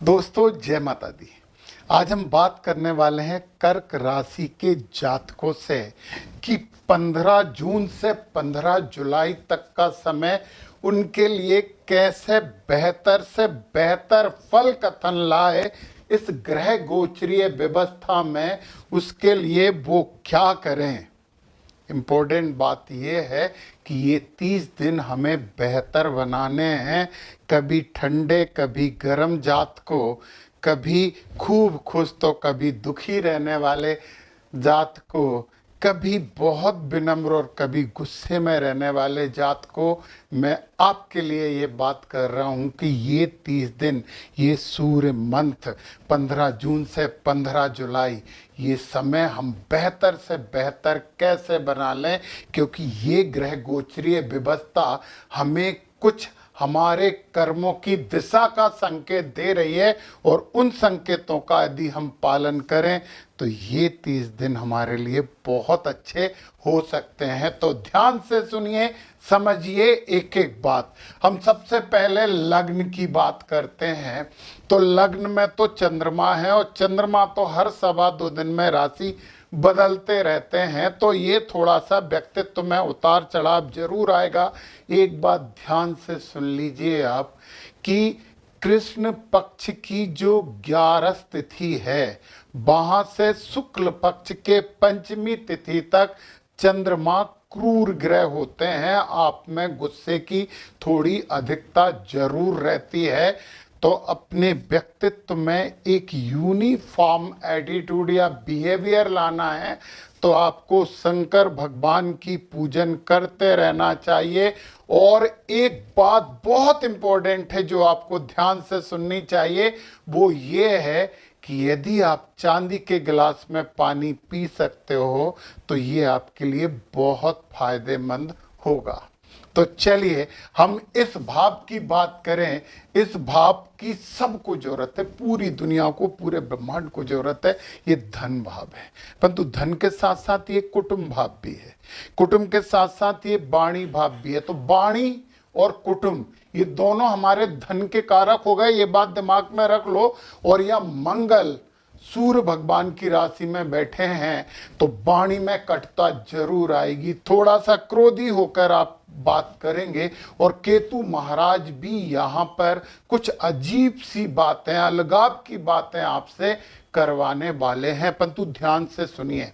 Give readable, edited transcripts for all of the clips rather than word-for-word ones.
दोस्तों जय माता दी। आज हम बात करने वाले हैं कर्क राशि के जातकों से कि 15 जून से 15 जुलाई तक का समय उनके लिए कैसे बेहतर से बेहतर फल कथन लाए। इस ग्रह गोचरीय व्यवस्था में उसके लिए वो क्या करें। इम्पोर्टेंट बात यह है कि ये 30 दिन हमें बेहतर बनाने हैं। कभी ठंडे कभी गर्म जात को, कभी खूब खुश तो कभी दुखी रहने वाले जात को, कभी बहुत विनम्र और कभी गुस्से में रहने वाले जात को मैं आपके लिए ये बात कर रहा हूँ कि ये 30 दिन, ये सूर्य मंथ 15 जून से 15 जुलाई, ये समय हम बेहतर से बेहतर कैसे बना लें, क्योंकि ये ग्रह गोचरीय व्यवस्था हमें कुछ हमारे कर्मों की दिशा का संकेत दे रही है और उन संकेतों का यदि हम पालन करें तो ये 30 दिन हमारे लिए बहुत अच्छे हो सकते हैं। तो ध्यान से सुनिए, समझिए एक एक बात। हम सबसे पहले लग्न की बात करते हैं। तो लग्न में तो चंद्रमा है और चंद्रमा तो हर 2.25 दिन में राशि बदलते रहते हैं, तो ये थोड़ा सा व्यक्तित्व में उतार चढ़ाव जरूर आएगा। एक बात ध्यान से सुन लीजिए आप कि कृष्ण पक्ष की जो 11 तिथि है, वहां से शुक्ल पक्ष के पंचमी तिथि तक चंद्रमा क्रूर ग्रह होते हैं। आप में गुस्से की थोड़ी अधिकता जरूर रहती है। तो अपने व्यक्तित्व में एक यूनिफॉर्म एटीट्यूड या बिहेवियर लाना है तो आपको शंकर भगवान की पूजन करते रहना चाहिए। और एक बात बहुत इंपॉर्टेंट है जो आपको ध्यान से सुननी चाहिए, वो ये है कि यदि आप चांदी के गिलास में पानी पी सकते हो तो ये आपके लिए बहुत फायदेमंद होगा। तो चलिए हम इस भाव की बात करें। इस भाव की सबको जरूरत है, पूरी दुनिया को, पूरे ब्रह्मांड को जरूरत है। ये धन भाव है, परंतु धन के साथ साथ ये कुटुंब भाव भी है, कुटुंब के साथ साथ ये वाणी भाव भी है। तो वाणी और कुटुंब ये दोनों हमारे धन के कारक हो गए, ये बात दिमाग में रख लो। और यह मंगल सूर्य भगवान की राशि में बैठे हैं तो वाणी में कटुता जरूर आएगी, थोड़ा सा क्रोधी होकर आप बात करेंगे। और केतु महाराज भी यहाँ पर कुछ अजीब सी बातें, अलगाव की बातें आपसे करवाने वाले हैं। परंतु ध्यान से सुनिए,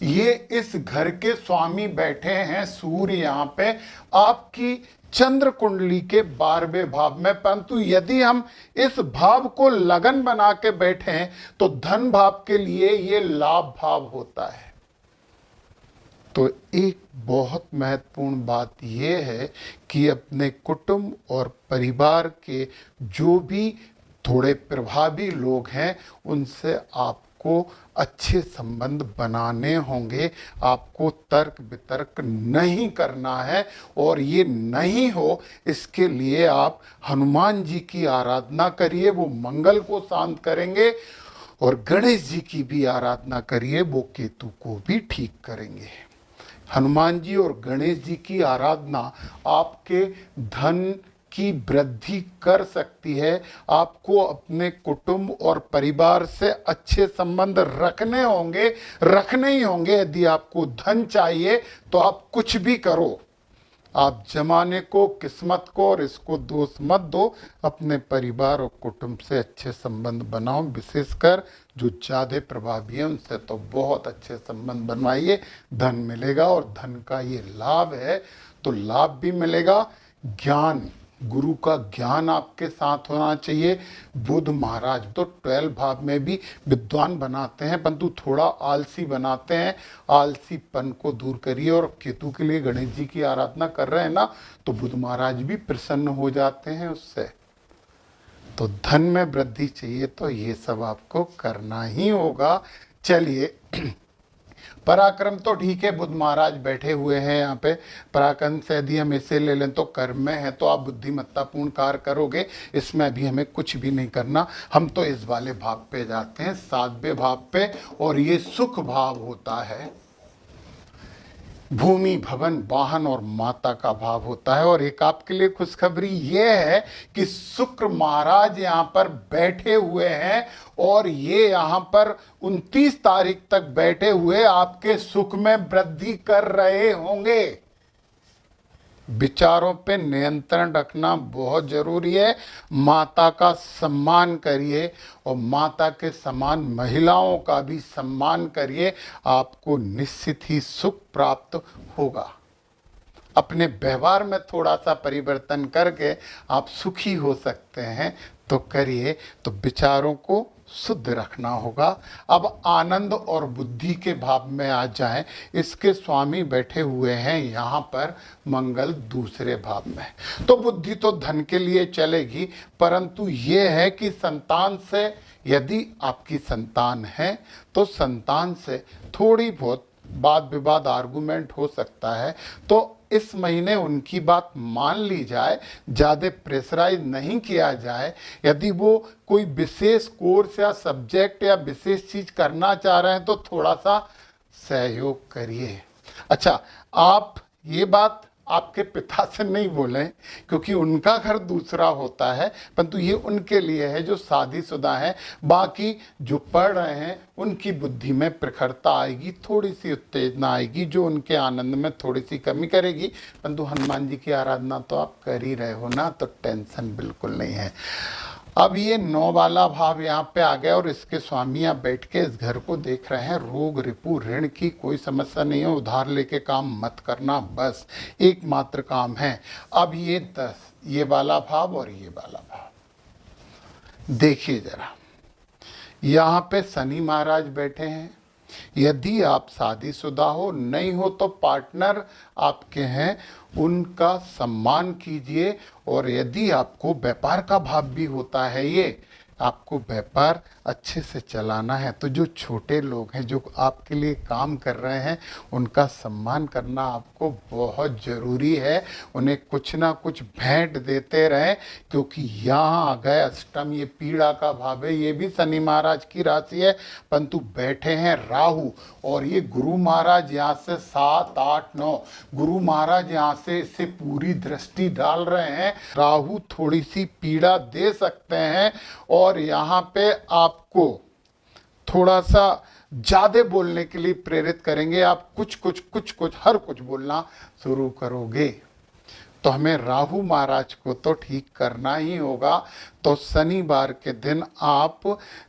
ये इस घर के स्वामी बैठे हैं सूर्य यहाँ पे आपकी चंद्र कुंडली के 12वें भाव में, परंतु यदि हम इस भाव को लगन बना के बैठे तो धन भाव के लिए ये लाभ भाव होता है। तो एक बहुत महत्वपूर्ण बात यह है कि अपने कुटुंब और परिवार के जो भी थोड़े प्रभावी लोग हैं उनसे आपको अच्छे संबंध बनाने होंगे। आपको तर्क वितर्क नहीं करना है, और ये नहीं हो इसके लिए आप हनुमान जी की आराधना करिए, वो मंगल को शांत करेंगे। और गणेश जी की भी आराधना करिए, वो केतु को भी ठीक करेंगे। हनुमान जी और गणेश जी की आराधना आपके धन की वृद्धि कर सकती है। आपको अपने कुटुंब और परिवार से अच्छे संबंध रखने ही होंगे। यदि आपको धन चाहिए तो आप कुछ भी करो, आप जमाने को, किस्मत को और इसको दोष मत दो। अपने परिवार और कुटुंब से अच्छे संबंध बनाओ, विशेषकर जो ज़्यादा प्रभावी है उनसे तो बहुत अच्छे संबंध बनवाइए। धन मिलेगा और धन का ये लाभ है, तो लाभ भी मिलेगा। ज्ञान, गुरु का ज्ञान आपके साथ होना चाहिए। बुध महाराज तो 12 भाव में भी विद्वान बनाते हैं, परंतु थोड़ा आलसी बनाते हैं। आलसीपन को दूर करिए। और केतु के लिए गणेश जी की आराधना कर रहे हैं ना, तो बुध महाराज भी प्रसन्न हो जाते हैं उससे। तो धन में वृद्धि चाहिए तो ये सब आपको करना ही होगा। चलिए, पराक्रम तो ठीक है, बुध महाराज बैठे हुए हैं यहाँ पे। पराक्रम से यदि हम इसे ले लें तो कर्म में है, तो आप बुद्धिमत्तापूर्ण कार्य करोगे, इसमें अभी हमें कुछ भी नहीं करना। हम तो इस वाले भाव पे जाते हैं, 7वें भाव पे, और ये सुख भाव होता है। भूमि, भवन, वाहन और माता का भाव होता है। और एक आपके लिए खुशखबरी ये है कि शुक्र महाराज यहाँ पर बैठे हुए हैं और ये यहाँ पर 29 तारीख तक बैठे हुए आपके सुख में वृद्धि कर रहे होंगे। विचारों पे नियंत्रण रखना बहुत जरूरी है। माता का सम्मान करिए और माता के समान महिलाओं का भी सम्मान करिए, आपको निश्चित ही सुख प्राप्त होगा। अपने व्यवहार में थोड़ा सा परिवर्तन करके आप सुखी हो सकते हैं, तो करिए। तो विचारों को शुद्ध रखना होगा। अब आनंद और बुद्धि के भाव में आ जाएं। इसके स्वामी बैठे हुए हैं यहाँ पर मंगल दूसरे भाव में। तो बुद्धि तो धन के लिए चलेगी, परंतु ये है कि संतान से, यदि आपकी संतान है तो संतान से थोड़ी बहुत वाद विवाद आर्गुमेंट हो सकता है। तो इस महीने उनकी बात मान ली जाए, ज़्यादा प्रेशराइज नहीं किया जाए। यदि वो कोई विशेष कोर्स या सब्जेक्ट या विशेष चीज़ करना चाह रहे हैं तो थोड़ा सा सहयोग करिए। अच्छा, आप ये बात आपके पिता से नहीं बोलें क्योंकि उनका घर दूसरा होता है, परंतु ये उनके लिए है जो शादीशुदा हैं। बाकी जो पढ़ रहे हैं उनकी बुद्धि में प्रखरता आएगी, थोड़ी सी उत्तेजना आएगी जो उनके आनंद में थोड़ी सी कमी करेगी। परंतु हनुमान जी की आराधना तो आप कर ही रहे हो ना, तो टेंशन बिल्कुल नहीं है। अब ये 9 वाला भाव यहाँ पे आ गया और इसके स्वामी यहाँ बैठ के इस घर को देख रहे हैं। रोग रिपु ऋण की कोई समस्या नहीं है, उधार लेके काम मत करना, बस एकमात्र काम है। अब ये 10, ये वाला भाव और ये वाला भाव देखिए जरा। यहाँ पे शनि महाराज बैठे हैं। यदि आप शादीशुदा हो, नहीं हो तो पार्टनर आपके हैं, उनका सम्मान कीजिए। और यदि आपको व्यापार का भाव भी होता है, ये आपको व्यापार अच्छे से चलाना है, तो जो छोटे लोग हैं जो आपके लिए काम कर रहे हैं उनका सम्मान करना आपको बहुत ज़रूरी है। उन्हें कुछ ना कुछ भेंट देते रहें, क्योंकि यहाँ आ गए अष्टम, ये पीड़ा का भाव है। ये भी शनि महाराज की राशि है, परंतु बैठे हैं राहु। और ये गुरु महाराज यहाँ से 7, 8, 9, गुरु महाराज यहाँ से इसे पूरी दृष्टि डाल रहे हैं। राहु थोड़ी सी पीड़ा दे सकते हैं और यहाँ पे आपको थोड़ा सा ज़्यादा बोलने के लिए प्रेरित करेंगे। आप कुछ हर कुछ बोलना शुरू करोगे, तो हमें राहु महाराज को तो ठीक करना ही होगा। तो शनिवार के दिन आप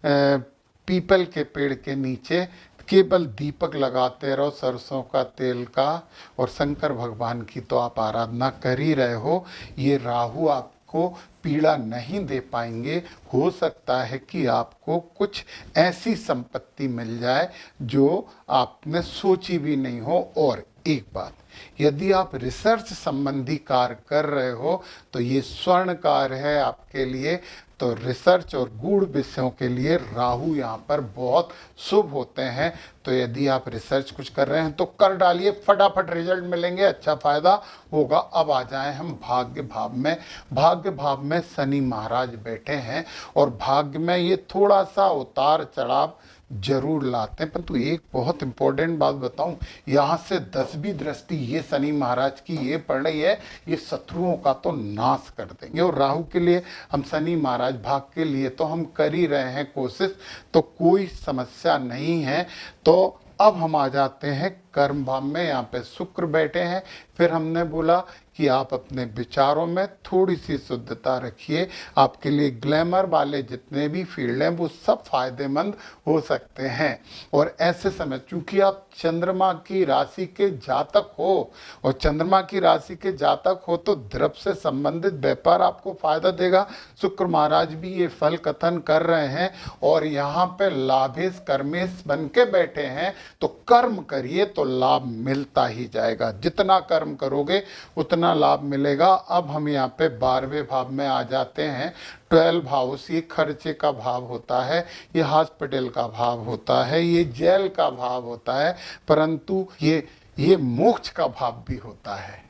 पीपल के पेड़ के नीचे केवल दीपक लगाते रहो सरसों का तेल का, और शंकर भगवान की तो आप आराधना कर ही रहे हो। ये राहु आपको पीड़ा नहीं दे पाएंगे। हो सकता है कि आपको कुछ ऐसी संपत्ति मिल जाए जो आपने सोची भी नहीं हो। और एक बात, यदि आप रिसर्च संबंधी कार्य कर रहे हो तो ये स्वर्ण कार्य है आपके लिए। तो रिसर्च और गूढ़ विषयों के लिए राहु यहाँ पर बहुत शुभ होते हैं। तो यदि आप रिसर्च कुछ कर रहे हैं तो कर डालिए, फटाफट रिजल्ट मिलेंगे, अच्छा फायदा होगा। अब आ जाएं हम भाग्य भाव में। भाग्य भाव में शनि महाराज बैठे हैं और भाग्य में ये थोड़ा सा उतार चढ़ाव जरूर लाते हैं। परंतु एक बहुत इंपॉर्टेंट बात बताऊं, यहाँ से 10वीं दृष्टि ये शनि महाराज की ये पड़ रही है, ये शत्रुओं का तो नाश कर देंगे। और राहु के लिए हम शनि महाराज, भाग के लिए तो हम कर ही रहे हैं कोशिश, तो कोई समस्या नहीं है। तो अब हम आ जाते हैं कर्म भाव में। यहाँ पे शुक्र बैठे हैं। फिर हमने बोला कि आप अपने विचारों में थोड़ी सी शुद्धता रखिए। आपके लिए ग्लैमर वाले जितने भी फील्ड हैं वो सब फायदेमंद हो सकते हैं। और ऐसे समय, चूंकि आप चंद्रमा की राशि के जातक हो, और चंद्रमा की राशि के जातक हो तो द्रव्य से संबंधित व्यापार आपको फायदा देगा। शुक्र महाराज भी ये फल कथन कर रहे हैं और यहाँ पे लाभेश कर्मेश बन के बैठे हैं। तो कर्म करिए तो लाभ मिलता ही जाएगा, जितना कर्म करोगे उतना लाभ मिलेगा। अब हम यहाँ पे 12वें भाव में आ जाते हैं। 12 हाउस ये खर्चे का भाव होता है, ये हॉस्पिटल का भाव होता है, ये जेल का भाव होता है, परंतु ये मोक्ष का भाव भी होता है।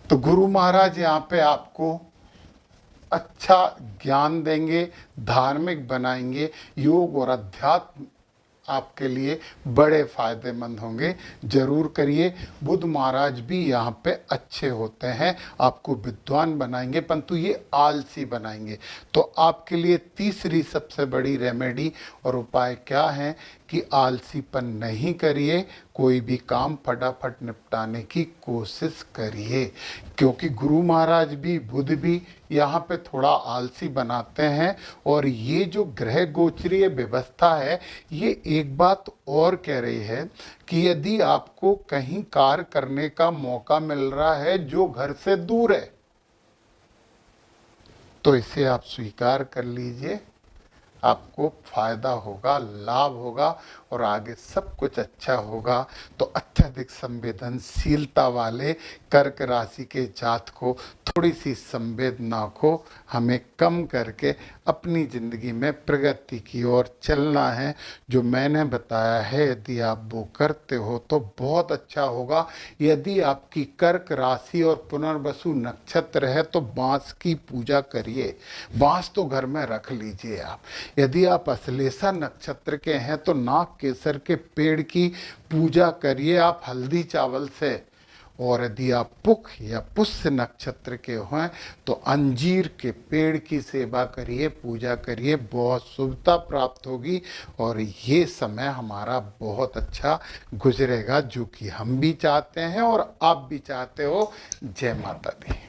तो गुरु महाराज यहाँ पे आपको अच्छा ज्ञान देंगे, धार्मिक बनाएंगे, योग और अध्यात्म आपके लिए बड़े फायदेमंद होंगे। जरूर करिए। बुध महाराज भी यहाँ पे अच्छे होते हैं, आपको विद्वान बनाएंगे, परंतु ये आलसी बनाएंगे। तो आपके लिए तीसरी सबसे बड़ी रेमेडी और उपाय क्या है कि आलसीपन नहीं करिए, कोई भी काम फटाफट निपटाने की कोशिश करिए, क्योंकि गुरु महाराज भी बुध भी यहाँ पे थोड़ा आलसी बनाते हैं। और ये जो ग्रह गोचरीय व्यवस्था है, ये एक बात और कह रही है कि यदि आपको कहीं कार्य करने का मौका मिल रहा है जो घर से दूर है, तो इसे आप स्वीकार कर लीजिए, आपको फायदा होगा, लाभ होगा और आगे सब कुछ अच्छा होगा। तो अत्यधिक संवेदनशीलता वाले कर्क राशि के जात को थोड़ी सी संवेदना को हमें कम करके अपनी ज़िंदगी में प्रगति की ओर चलना है। जो मैंने बताया है यदि आप वो करते हो तो बहुत अच्छा होगा। यदि आपकी कर्क राशि और पुनर्वसु नक्षत्र है तो बांस की पूजा करिए, बांस तो घर में रख लीजिए आप। यदि आप अश्लेषा नक्षत्र के हैं तो नाग केसर के पेड़ की पूजा करिए आप हल्दी चावल से। और यदि आप पुख या पुष्य नक्षत्र के हैं तो अंजीर के पेड़ की सेवा करिए, पूजा करिए, बहुत शुभता प्राप्त होगी और ये समय हमारा बहुत अच्छा गुजरेगा, जो कि हम भी चाहते हैं और आप भी चाहते हो। जय माता दी।